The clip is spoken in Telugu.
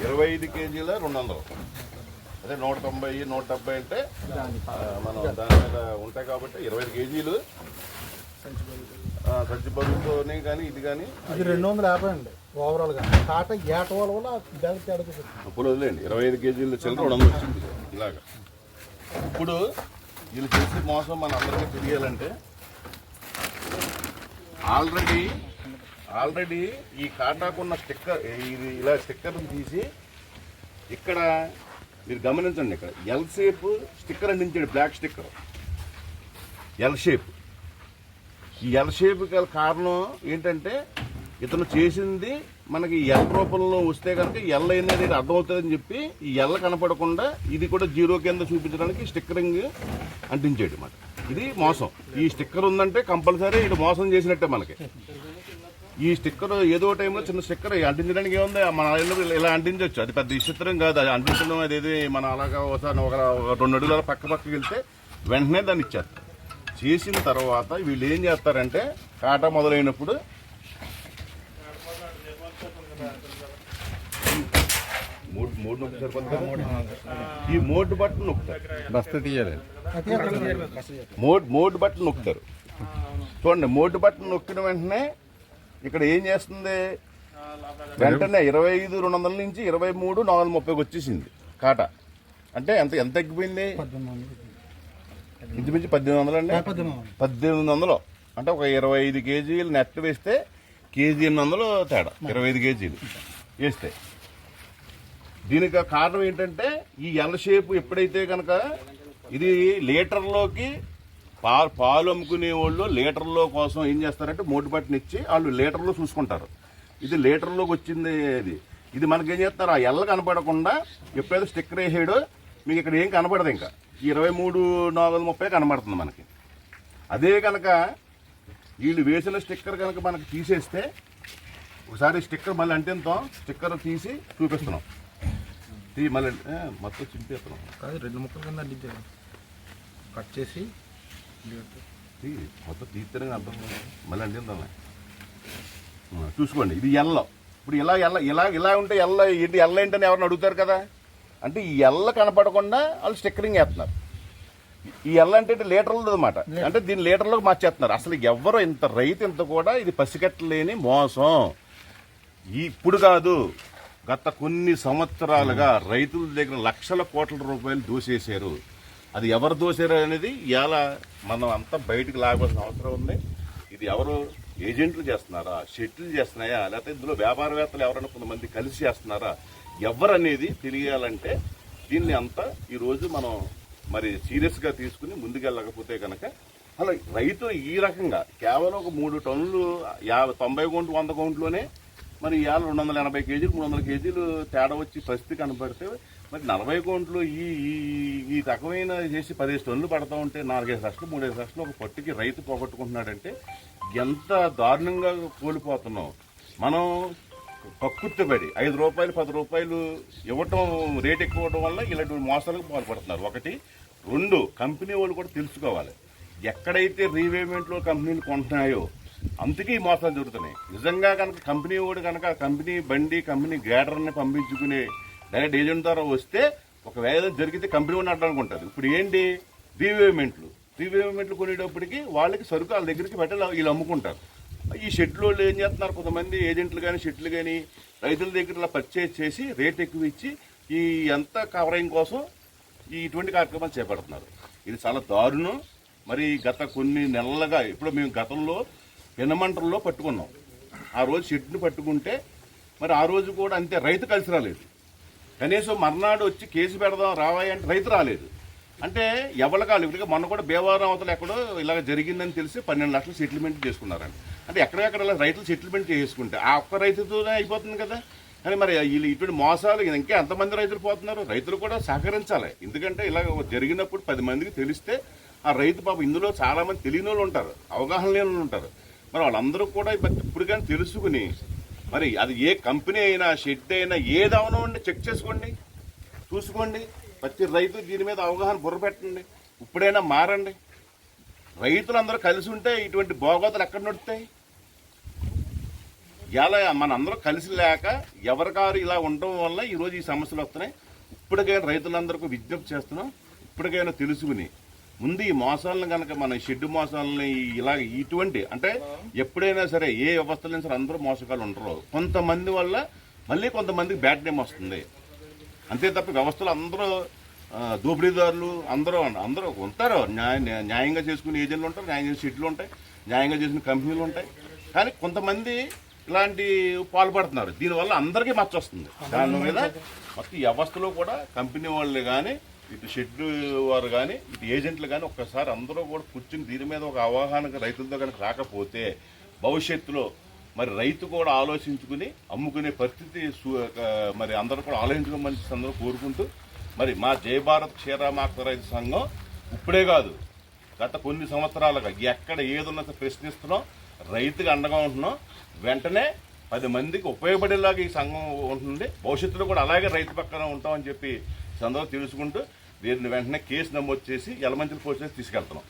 25 కేజీల 200, అదే 190 170 అంటే మనం దాని మీద ఉంటాయి కాబట్టి 25 కేజీలు సంచి బరువుతోనే కానీ ఇది కానీ ఇది 250 అండి ఓవరాల్గా. కాట ఏట వల్ల దానికి ఇప్పుడు వదిలేండి 25 కేజీల చిల్లర 200 వచ్చింది ఇలాగా. ఇప్పుడు వీళ్ళు చేసే మోసం మన అందరికీ తెలియాలంటే ఆల్రెడీ ఈ కాటాకున్న స్టిక్కర్ ఇది ఇలా స్టిక్కర్ని తీసి ఇక్కడ మీరు గమనించండి, ఇక్కడ ఎల్ షేప్ స్టిక్కర్ అందించాడు, బ్లాక్ స్టిక్కర్ ఎల్ షేప్. ఈ ఎల్ షేప్ గల కారణం ఏంటంటే ఇతను చేసింది మనకి ఎల్ రూపంలో వస్తే కనుక ఎల్ అనేది అర్థమవుతుందని చెప్పి ఈ ఎల్ కనపడకుండా ఇది కూడా జీరో కింద చూపించడానికి స్టిక్కరింగ్ అంటించాడు అన్నమాట. ఇది మోసం. ఈ స్టిక్కర్ ఉందంటే కంపల్సరీ ఇది మోసం చేసినట్టే మనకి. ఈ స్టిక్కర్ ఏదో టైంలో చిన్న స్టిక్కర్ అంటించడానికి ఏముంది, మన ఇల్లు ఇలా అంటించవచ్చు, అది పెద్ద విచిత్రం కాదు. అది అంటించడం అనేది మన అలాగా ఒకసారి ఒక 2 అడుగుల పక్కకి వెళ్తే వెంటనే దాన్ని ఇచ్చేస్తారు. చేసిన తర్వాత వీళ్ళు ఏం చేస్తారంటే కాటా మొదలైనప్పుడు మూడు నొక్కి సరిపోతుంది, ఈ మోడ్ బట్టన్ నొక్కుతారు, బస్తా తీయాలి, మోడ్ బట్టన్ నొక్కుతారు. చూడండి, మోడ్ బట్టన్ నొక్కిన వెంటనే ఇక్కడ ఏం చేస్తుంది, వెంటనే 25 200 నుంచి 23 430 వచ్చేసింది కాటా. అంటే ఎంత తగ్గిపోయింది, ఇంచుమించు 1800 అండి, 1800. అంటే ఒక 25 కేజీలు నెట్ వేస్తే కేజీ 800 తేడా, 25 కేజీలు వేస్తే. దీనికి కారణం ఏంటంటే ఈ ఎల్ షేప్ ఎప్పుడైతే కనుక ఇది లీటర్లోకి పాలు అమ్ముకునే వాళ్ళు లీటర్లో కోసం ఏం చేస్తారంటే మోటు బట్టని ఇచ్చి వాళ్ళు లీటర్లో చూసుకుంటారు. ఇది లీటర్లోకి వచ్చింది. ఇది మనకేం చేస్తారు, ఆ ఎల్ల కనపడకుండా ఎప్పుడైతే స్టిక్కర్ వేసాడో మీకు ఇక్కడ ఏం కనపడదు, ఇంకా 23 430 కనబడుతుంది మనకి. అదే కనుక వీళ్ళు వేసిన స్టిక్కర్ కనుక మనకి తీసేస్తే, ఒకసారి స్టిక్కర్ మళ్ళీ అంటేంతాం, స్టిక్కర్ తీసి చూపిస్తున్నాం, మళ్ళీ మొత్తం చింపేస్తున్నాం, 2 ముక్కల కింద అంటించారు, కట్ చేసి మొత్తం తీస్తేనే అర్థం, మళ్ళీ అంటేంతాం. చూసుకోండి, ఇది ఎల్ల. ఇప్పుడు ఇలా ఉంటే ఏంటి ఎల్ల ఏంటని ఎవరిని అడుగుతారు కదా, అంటే ఈ ఎల్ల కనపడకుండా వాళ్ళు స్టిక్కరింగ్ వేస్తున్నారు. ఈ ఎల్ల అంటే లీటర్లు అనమాట, అంటే దీని లీటర్లోకి మార్చేస్తున్నారు. అసలు ఎవరు ఇంత రైతు ఇంత కూడా ఇది పసిగట్టలేని మోసం. ఇప్పుడు కాదు, గత కొన్ని సంవత్సరాలుగా రైతుల దగ్గర లక్షల కోట్ల రూపాయలు దోసేశారు. అది ఎవరు దోశారు అనేది ఇలా మనం అంతా బయటకు లాగాల్సిన అవసరం ఉంది. ఇది ఎవరు ఏజెంట్లు చేస్తున్నారా, షెట్లు చేస్తున్నాయా, లేకపోతే ఇందులో వ్యాపారవేత్తలు ఎవరైనా కొంతమంది కలిసి చేస్తున్నారా, ఎవరనేది తెలియాలంటే దీన్ని అంతా ఈరోజు మనం మరి సీరియస్గా తీసుకుని ముందుకెళ్ళకపోతే కనుక అలా రైతు ఈ రకంగా కేవలం ఒక 3 టన్నులు 90 కౌంట్లు 100 కౌంట్లోనే మరి ఇవాళ 280 కేజీలు 300 కేజీలు తేడా వచ్చి పరిస్థితి కనపడితే మరి 40 కౌంట్లు ఈ రకమైన చేసి 15 టన్నులు పడతా ఉంటే 4-5 లక్షలు 3-5 లక్షలు ఒక పట్టుకి రైతు పోగొట్టుకుంటున్నాడంటే ఎంత దారుణంగా కోల్పోతున్నాం మనం. కక్కుర్తిపడి 5 రూపాయలు 10 రూపాయలు ఇవ్వటం, రేట్ ఎక్కువ ఇవ్వడం వల్ల ఇలాంటి మోసాలకు పాల్పడుతున్నారు. 1 2 కంపెనీ వాళ్ళు కూడా తెలుసుకోవాలి, ఎక్కడైతే రీవేమెంట్లో కంపెనీలు కొంటున్నాయో అందుకే ఈ మోసాలు జరుగుతున్నాయి. నిజంగా కనుక కంపెనీ వాడు కనుక కంపెనీ బండి కంపెనీ గ్రేడర్ని పంపించుకునే డైరెక్ట్ ఏజెంట్ ద్వారా వస్తే ఒకవేళ జరిగితే కంపెనీ వాడిని అడ్డానికి ఉంటుంది. ఇప్పుడు ఏంటి, రీవేమెంట్లు కొనేటప్పటికి వాళ్ళకి సరుకు వాళ్ళ దగ్గరికి పెట్టాలి, వీళ్ళు అమ్ముకుంటారు. ఈ షెడ్లు వాళ్ళు ఏం చేస్తున్నారు, కొంతమంది ఏజెంట్లు కానీ షెడ్లు కానీ రైతుల దగ్గర పర్చేజ్ చేసి రేట్ ఎక్కువ ఇచ్చి ఈ ఎంత కవరింగ్ కోసం ఇటువంటి కార్యక్రమాలు చేపడుతున్నారు. ఇది చాలా దారుణం. మరి గత కొన్ని నెలలుగా ఇప్పుడు మేము గతంలో ఎనమంటల్లో పట్టుకున్నాం. ఆ రోజు షెడ్ని పట్టుకుంటే మరి ఆ రోజు కూడా అంతే, రైతు కలిసి రాలేదు. కనీసం మర్నాడు వచ్చి కేసు పెడదాం రావాయి అంటే రైతు రాలేదు. అంటే ఎవరు కాదు. ఇప్పటికే మొన్న కూడా భీమవరం అవతల ఎక్కడో ఇలాగ జరిగిందని తెలిసి 12 లక్షలు సెటిల్మెంట్ చేసుకున్నారండి. అంటే ఎక్కడెక్కడ రైతులు సెటిల్మెంట్ చేసుకుంటే ఆ ఒక్క రైతుతోనే అయిపోతుంది కదా. కానీ మరి వీళ్ళు ఇటువంటి మోసాలు ఇంకా ఎంతమంది రైతులు పోతున్నారు. రైతులు కూడా సహకరించాలి. ఎందుకంటే ఇలా జరిగినప్పుడు 10 మందికి తెలిస్తే ఆ రైతు పాపం, ఇందులో చాలామంది తెలియని వాళ్ళు ఉంటారు, అవగాహన లేని వాళ్ళు ఉంటారు. మరి వాళ్ళందరూ కూడా ఇప్పుడు కానీ తెలుసుకుని మరి అది ఏ కంపెనీ అయినా షెడ్ అయినా ఏది అవనండి చెక్ చేసుకోండి, చూసుకోండి. ప్రతి రైతు దీని మీద అవగాహన బుర్ర పెట్టండి. ఇప్పుడైనా మారండి. రైతులందరూ కలిసి ఉంటే ఇటువంటి భోగోతలు ఎక్కడ నడుస్తాయి? ఇలా మన అందరూ కలిసి లేక ఎవరికారు ఇలా ఉండడం వల్ల ఈరోజు ఈ సమస్యలు వస్తున్నాయి. ఇప్పటికైనా రైతులందరికీ విజ్ఞప్తి చేస్తున్నాం, ఇప్పటికైనా తెలుసుకుని ముందు ఈ మోసాలను కనుక మన షెడ్ మోసాలని ఇలా ఇటువంటి అంటే ఎప్పుడైనా సరే ఏ వ్యవస్థలో సరే అందరూ మోసగాళ్ళు ఉండరు. కొంతమంది వల్ల మళ్ళీ కొంతమందికి బ్యాడ్ నేమ్ వస్తుంది అంతే తప్ప వ్యవస్థలు అందరూ దోపిడీదారులు అందరూ ఉంటారు. న్యాయంగా చేసుకునే ఏజెంట్లు ఉంటారు, న్యాయంగా చేసే షెడ్లు ఉంటాయి, న్యాయంగా చేసిన కంపెనీలు ఉంటాయి. కానీ కొంతమంది ఇలాంటి పాల్పడుతున్నారు. దీనివల్ల అందరికీ మచ్చ వస్తుంది. దాని మీద మొత్తం ఈ వ్యవస్థలో కూడా కంపెనీ వాళ్ళు కానీ ఇటు షెడ్ వారు కానీ ఇటు ఏజెంట్లు కానీ ఒక్కసారి అందరూ కూడా కూర్చుని దీని మీద ఒక అవగాహన రైతులతో కనుక రాకపోతే భవిష్యత్తులో మరి రైతు కూడా ఆలోచించుకుని అమ్ముకునే పరిస్థితి మరి అందరూ కూడా ఆలోచించుకోమని అందరూ కోరుకుంటూ మరి మా జయ భారత్ క్షీరామార్త రైతు సంఘం ఇప్పుడే కాదు గత కొన్ని సంవత్సరాలుగా ఎక్కడ ఏదున్నా ప్రశ్నిస్తున్నాం, రైతుకి అండగా ఉంటున్నాం. వెంటనే 10 మందికి ఉపయోగపడేలాగా ఈ సంఘం ఉంటుంది. భవిష్యత్తులో కూడా అలాగే రైతు పక్కన ఉంటామని చెప్పి సందర్భంగా తెలుసుకుంటూ దీన్ని వెంటనే కేసు నమోదు చేసి యలమంచిలి పోలీస్ స్టేషన్ తీసుకెళ్తున్నాం.